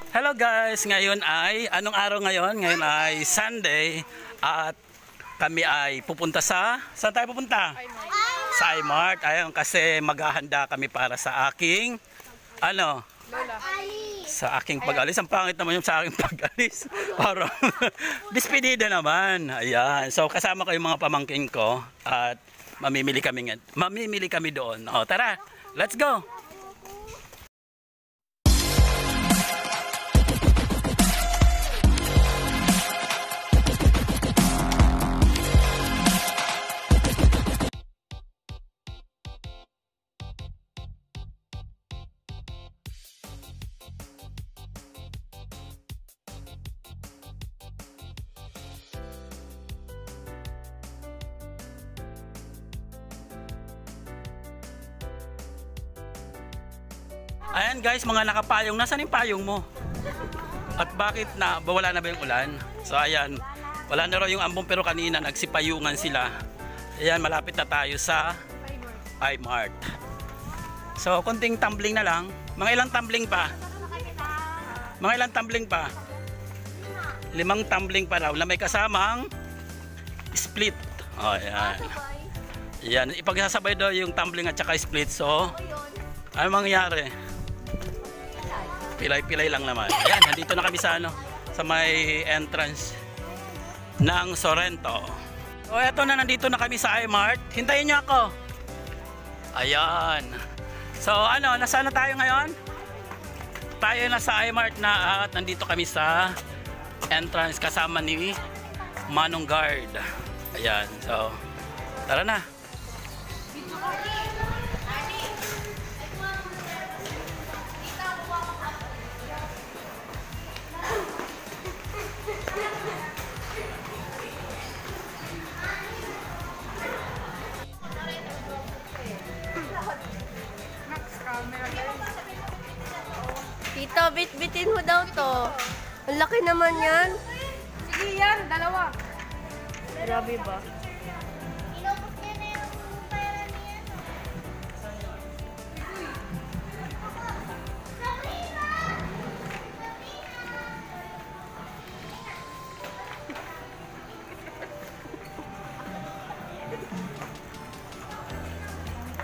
Hello guys, ngayon ay, anong araw ngayon? Ngayon ay Sunday at kami ay pupunta saan tayo pupunta? Sa iMart. Ayun, kasi maghahanda kami para sa aking, Lola. Sa aking pag-alis. Ang pangit naman yung sa aking pag-alis. Parang, despedida naman. Ayan, so kasama ko yung mga pamangkin ko at mamimili kami doon. O, tara, let's go! Ayan guys, mga nakapayong. Nasaan yung payong mo? At bakit na? Wala na ba yung ulan? So ayan, wala na raw yung ambon pero kanina nagsipayungan sila. Ayan, malapit na tayo sa iMart. So konting tumbling na lang. Mga ilang tumbling pa? Mga ilang tumbling pa? 5 tumbling pa raw na may kasamang split. O ayan. Ayan, ipagsasabay daw yung tumbling at saka split. So ano mangyayari? Pilay-pilay lang naman. Ayan, nandito na kami sa sa may entrance ng Sorrento. So eto na, nandito na kami sa iMart. Hintayin niyo ako. Ayan. So nasaan na tayo ngayon? Tayo na sa iMart na at nandito kami sa entrance kasama ni Manong Guard. Ayan. So tara na. Tito, bit-bitin mo daw to. Ang laki naman yan. Sige yan, 2. Grabe ba? Inubos niya na yung pera niya.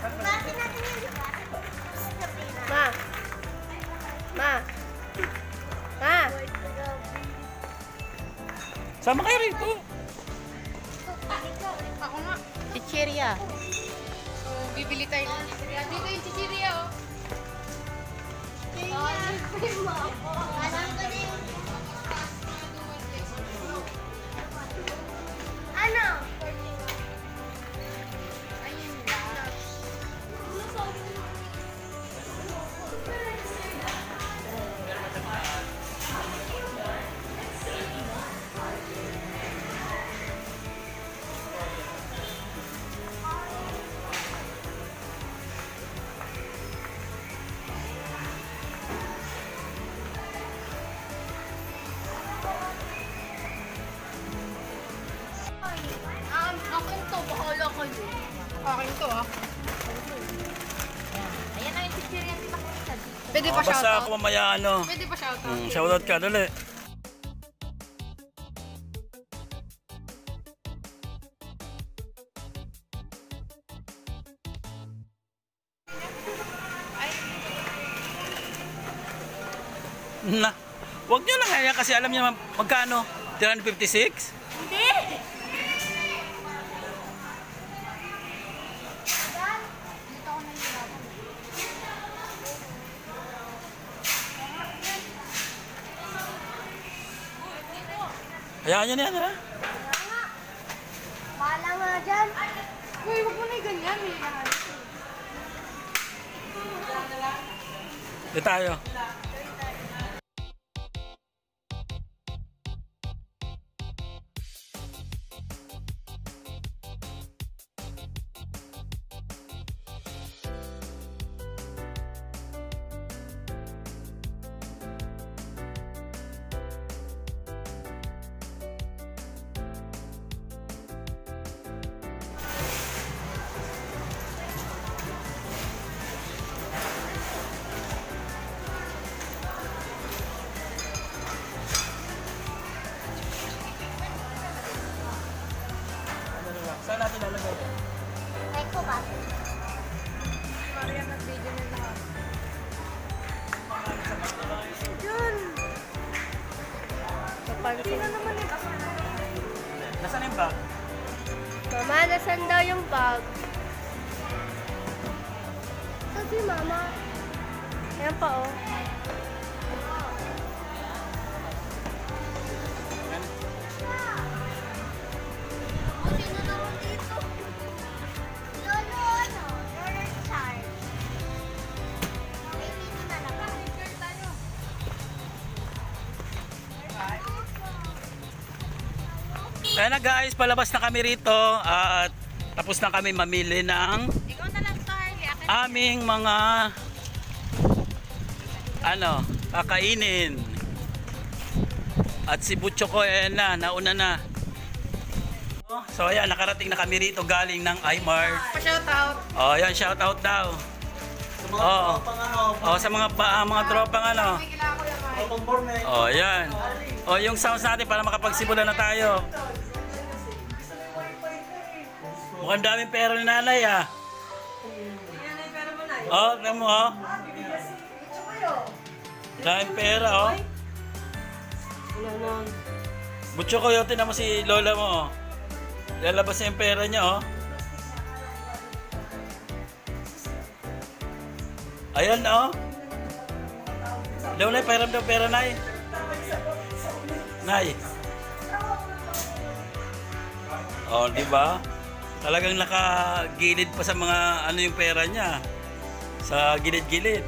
Bakit natin yun? Ma! Ma! Ma! Sama kayo rito. Ako nga. Chichirya. So, bibili tayo ng chichirya. Dito yung chichirya, oh. Alam ko din. Ano? Akin to, bahala kayo. Akin to, ah. Ayan na yung chichirya ni Makita. Pwede pa Basta shoutout? ako mamaya Pwede pa shoutout? shoutout ka dali. Na, wag niyo lang kaya kasi alam niyo magkano? 356? Hindi! Hayaan niyo na yan, ha? Bahala nga dyan. Uy, wag mo na yung ganyan, eh. Dito tayo. Sino naman yung bag? Nasaan yung bag? Mama, nasan daw yung bag? Sabi, Mama. Ayan pa, oh. Sino naman dito? Lolo, ano? Lolo Charles. Ay, dito na lang. Kaya na guys, palabas na kami rito at tapos na kami mamili ng Ikaw na lang, Charlie. Akin. aming mga kakainin. At si Butcho ko nauna na. So ayan, nakarating na kami rito galing ng iMart. Pa-shoutout. Oh, yan, shout out daw. Sa mga mga tropang ano. May kailangan ko yung mga. Oh, yan. Oh, yung sounds natin para makapagsimula na tayo. Mukhang daming pera ni nanay ah. Oh, tignan mo oh. Daming pera oh. Butcho ko yun, tignan mo si lola mo oh. Lalabas na yung pera niya oh. Ayan oh. Daw na, pairam daw pera nay. Nay. Oh, di ba? Talagang nakagilid pa sa mga ano yung pera niya. Sa gilid-gilid.